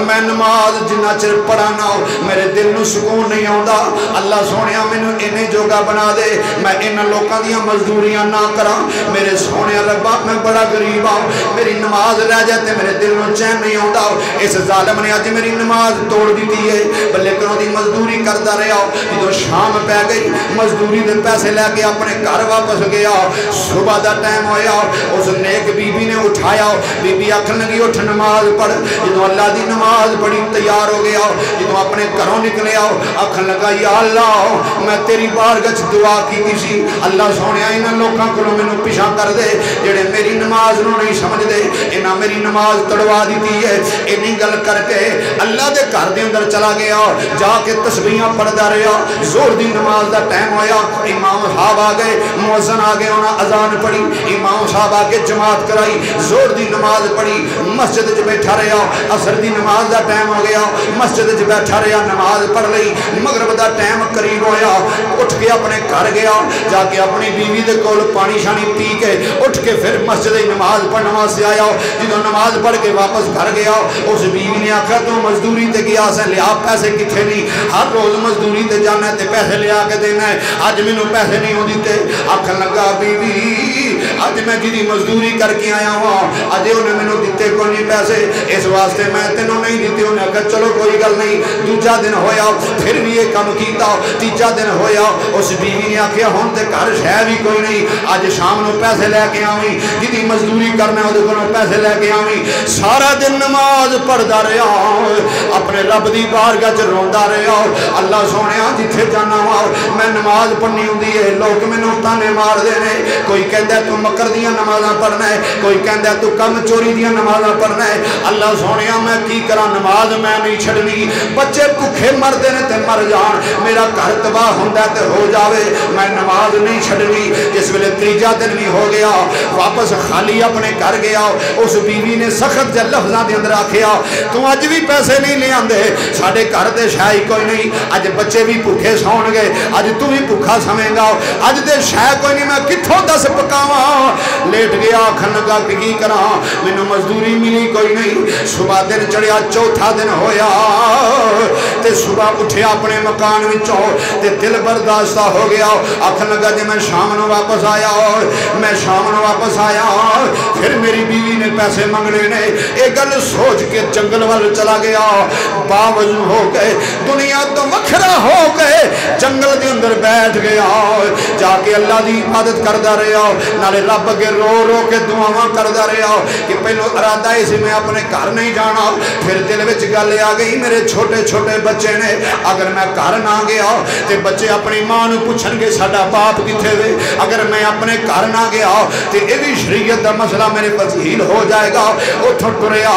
میں نماز جنہ چر پڑھانا میرے دل نو سکون نہیں آندا. اللہ سونیا مینوں انہیں جوگا بنا دے, میں ان لوکاں دیاں مزدوریاں نہ کراں. میرے سونے ربا میں بڑا غریب ہوں, میری نماز رہ جاتے میرے دل نو چین نہیں آندا. اس ظالم نے اج میری نماز توڑ دیتی ہے, لیکن وہ دی مزدوری کرتا رہا. جدوں شام پہ گئی مزدوری دے پیسے لے کے اپنے گھر واپس گیا. صبح دا ٹائم ہویا, اس نیک بی بی نے اٹھایا. بی بی آکھن لگی اٹھ نماز پڑھ. جدوں اللہ دی نماز پڑھی تیار ہو گیا, جدوں اپنے گھروں نکلے آؤ, آکھن لگا یا اللہ میں تیری بارگاہ وچ دعا کیتی سی, اللہ سونیا انہاں لوکاں کولوں مینوں پیچھا کر دے جڑے میری نماز نو نہیں سمجھ دے, انہاں میری نماز تڑوا دیتی ہے. اینی گل کر کے اللہ دے گھر دے اندر چلا گیا, جا کے تسبیحاں پڑھدا رہیا. زور دی نماز دا ٹائم ہویا, امام صاحب آ گئے, مؤذن آ گئے, انہاں اذان پڑھی. امام صاحب آ کے جماعت کرائی, زور دی نماز پڑھی, مسجد وچ بیٹھا رہیا. عصر دی نماز دا ٹائم ہو گیا, مسجد وچ بیٹھا رہیا, نماز پڑھ لئی. مغرب دا ٹائم قریب ہویا, اٹھ کے اپنے گھر گیا, جا کے اپنی بیوی دے کول پانی شانی پی کے اٹھ کے پھر مسجد نماز پڑھنے واسطے آیا. جدوں نماز پڑھ کے واپس گھر گیا, اس بیوی نے آکھا تو مزدوری تے گیا سے, لیا پیسے کتھے نہیں, ہر روز مزدوری تے جانا ہے تے پیسے لیا کے دینا ہے, اج مینوں پیسے نہیں ہوں دیتے. آکھن لگا بیوی اج میں جدی مزدوری کر کے آیا ہوں, اج انہیں مینوں دیتے کوئی نہیں پیسے, اس واسطے میں تینوں نہیں دیتے. انہیں آکھا چلو کوئی گل نہیں. دوجا دن ہویا, پھر بھی یہ کم کیتا. تیجا دن ہویا, اس بیوی نے آکھیا ہن تے گھر شے بھی کوئی نہیں, اج شام نو پیسے لے کے آویں, جدی مزدوری کرنا اودے کولوں پیسے لے کے آویں. سارا دن نماز پڑھدا رہیا, اپنے رب دی بارگاہ وچ روندا رہیا. اللہ سونیا جتھے جانا وا میں نماز پڑھنی ہوندی ہے, لوگ مینوں تانے مار دے نے. کوئی کہندا تو مکر دیاں نمازاں پڑھنا ہے, کوئی کہندا تو کم چوری دیاں نمازاں پڑھنا ہے. اللہ سونیا میں کی کراں, نماز میں نہیں چھڈنی. بچے بھوکے مردے نے تے مر جان, میرا گھر تباہ ہوندا تے ہو جاوے, میں نماز نہیں چھڈنی. جس ویلے تیجا دن بھی ہو گیا, واپس خالی اپنے گھر گیا. اس بیوی نے سخت جے لفظاں دے اندر آکھیا تو اج بھی پیسے نہیں لے آندے, ساڈے گھر تے شے ہی کوئی نہیں, اج بچے بھی بھوکے سون گے, اج تو بھی بھوکا سویں گا, اج تے شے کوئی نہیں, میں کتھوں دس پکاواں. لیٹ گیا, آکھن لگا کہ کی کراں, مینوں مزدوری ملی کوئی نہیں. صبح دن چڑھیا, چوتھا دن ہویا تے صبح اٹھیا اپنے مکان وچوں تے دل برداشتہ ہو گیا. آکھن لگا جے میں شام نو واپس آیا, میں شام نو واپس آیا, پھر میری بیوی نے پیسے منگنے نے. یہ گل سوچ کے جنگل وال چلا گیا, باوجود ہو گئے, دنیا تو وکھرا ہو گئے, جنگل دے اندر بیٹھ گیا. جا کے اللہ دی عبادت کردا رہیا, نالے رب کے رو رو کے دعاواں کردا رہیا کہ پہلو ارادہ اس میں اپنے گھر نہیں جانا, پھر پھر دل وچ گل آ گئی میرے چھوٹے چھوٹے بچے نے اگر میں گھر نہ گیا تے بچے اپنی ماں نوں پوچھن گے ساڈا باپ کتھے وے اگر میں اپنے گھر نہ گیا تے اے وی شریعت دا مسئلہ میرے وسیل ہو جائے گا اوتھوں ٹریا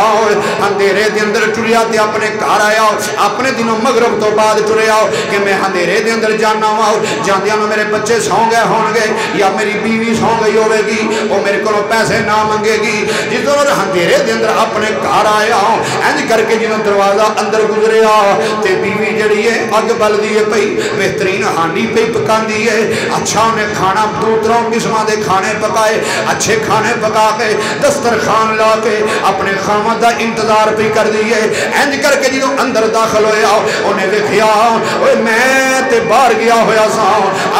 اندھیرے دے اندر ٹریا تے اپنے گھر آیا اپنے دنوں مغرب تو بعد ٹریا کہ میں اندھیرے دے اندر جانا وا جاندیاں نوں میرے بچے سو گئے ہون گے یا میری بیوی سو گئی ہوے گی او میرے کولوں پیسے نہ منگے گی جدوں اندھیرے دے اندر اپنے گھر آیا انج کر کے جدوں دروازہ اندر گزریا تے بیوی جڑی ہے اگ بلدی ہے پئی بہترین ہانڈی پئی پکاندی ہے اچھا انہیں کھانا دو تروں قسماں دے کھانے پکائے اچھے کھانے پکا کے دسترخوان لا کے اپنے خاوند دا انتظار پئی کر دی ہے انج کر کے جدوں اندر داخل ہویا انہیں ویکھیا اوے میں تے باہر گیا ہویا سا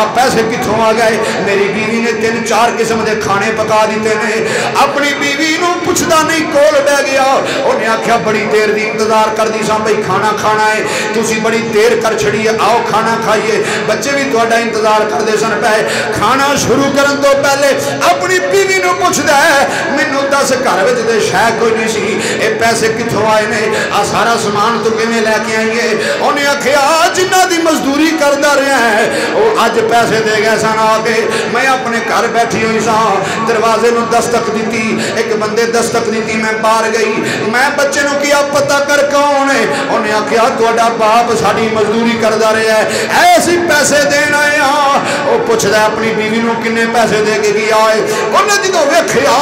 آ پیسے کتھوں آ گئے میری بیوی نے 3-4 قسم دے کھانے پکا دیتے نے اپنی بیوی نوں پوچھدا نہیں کول بہ گیا انہیں آکھیا بڑی دیر دی انتظار کر دی ساں بھئی کھانا کھانا ہے تسی بڑی دیر کر چھڑی ہے آؤ کھانا کھائیے بچے بھی تہاڈا انتظار کر دے سن پے کھانا شروع کرن تو پہلے اپنی بیوی نوں پوچھدا ہے مینوں دس گھر وچ تے شے کوئی نہیں سی اے پیسے کتھوں آئے نے آ سارا سامان تو کیویں لے کے آئی ہے انہیں آکھیا جنہاں دی مزدوری کردا رہیا ہے او اج پیسے دے گئے سن آ کے میں اپنے گھر بیٹھی ہوئی ساں دروازے نوں دستک دیتی ایک بندے دستک دیتی میں باہر گئی میں بچے نوں کیا پتہ کر کون ہے انہیں آکھیا تہاڈا باپ ساڈی مزدوری کردا رہیا ہے ایسی پیسے دین آئے او پوچھدا اپنی بیوی نوں کنے پیسے دے کے گیا ہے انہیں جدوں ویکھیا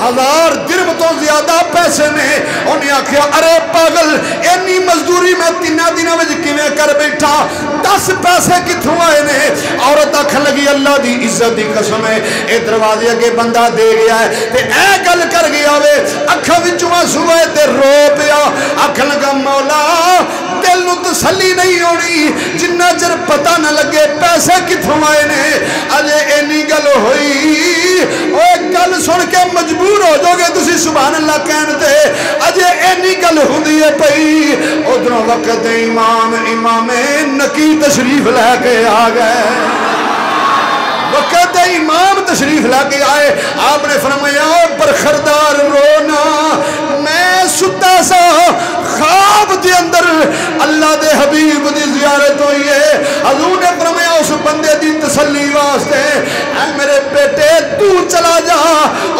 1000 درہم تو زیادہ پیسے نے انہیں آکھیا ارے پاگل اینی مزدوری میں 3 دنوں وچ کیویں کر بیٹھا 10 پیسے کتھوں آئے نے عورت آکھن لگی اللہ دی عزت دی قسم ہے اے دروازے اگے بندہ دے گیا ہے تے اے گل کر گیا وے اکھاں وچوں آنسو آئے تے رو پیا آکھن لگا مولا دل نوں تسلی نہیں ہونی جنہ چر پتہ نہ لگے پیسے کتھوں آئے نے اجے اینی گل ہوئی او گل سن کے مجبور ہو جاؤ گے تسی سبحان اللہ کہن تے اجے اینی گل ہوندی ہے پئی ادھروں وقت امام نکی تشریف لے کے آ گئے وقت امام تشریف لا کے آئے آپ نے فرمایا برخردار رونا میں ستا سا خواب دے اندر اللہ دے حبیب دی زیارت ہوئی ہے حضور نے فرمایا اس بندے دی تسلی واسطے اے میرے بیٹے تو چلا جا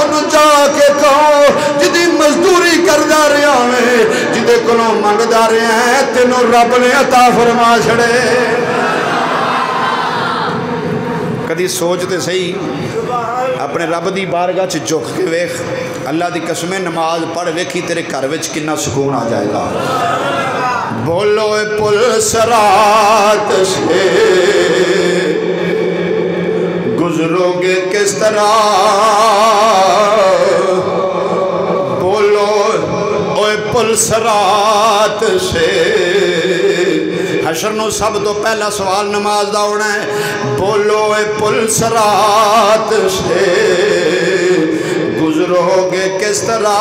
انہوں جا کے کہو جدی مزدوری کردہ رہا ہے جدے کلوں منگدہ رہے ہیں تینوں رب نے عطا فرما چھڑے کدی سوچتے صحیح اپنے رب دی بارگاہ چ جھک کے ویکھ اللہ دی قسم نماز پڑھ ویکھی تیرے گھر وچ کتنا سکون آ جائے گا بولو پل صراط سے گزرو گے کس طرح بولو اوے پل صراط سے حشر نو سب تو پہلا سوال نماز دا ہونا ہے بولو اے پل صراط سے گزرو گے کس طرح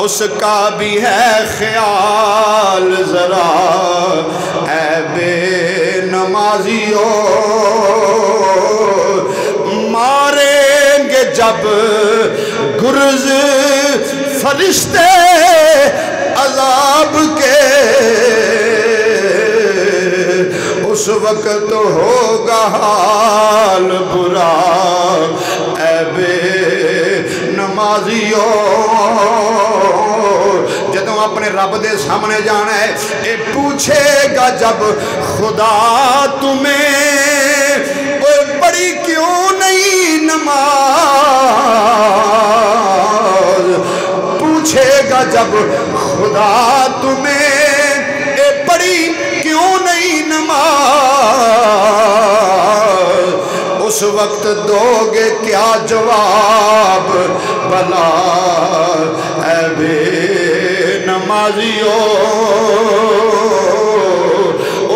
اس کا بھی ہے خیال ذرا اے بے نمازیو ماریں گے جب گرز فرشتے عذاب کے اس وقت ہوگا حال برا اے بے نمازیو جدوں اپنے رب دے سامنے جانا ہے اے پوچھے گا جب خدا تمہیں بڑی کیوں نہیں نماز پوچھے گا جب خدا تمہیں اے بڑی کیوں نہیں نماز اس وقت دو گے کیا جواب بلا اے بے نمازیو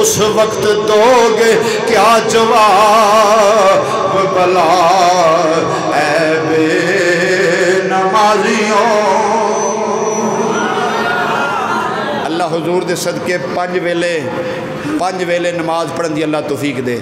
اس وقت دو گے کیا جواب بلا اے بے نمازیو اللہ حضور دے صدقے 5 ویلے نماز پڑھن دی اللہ توفیق دے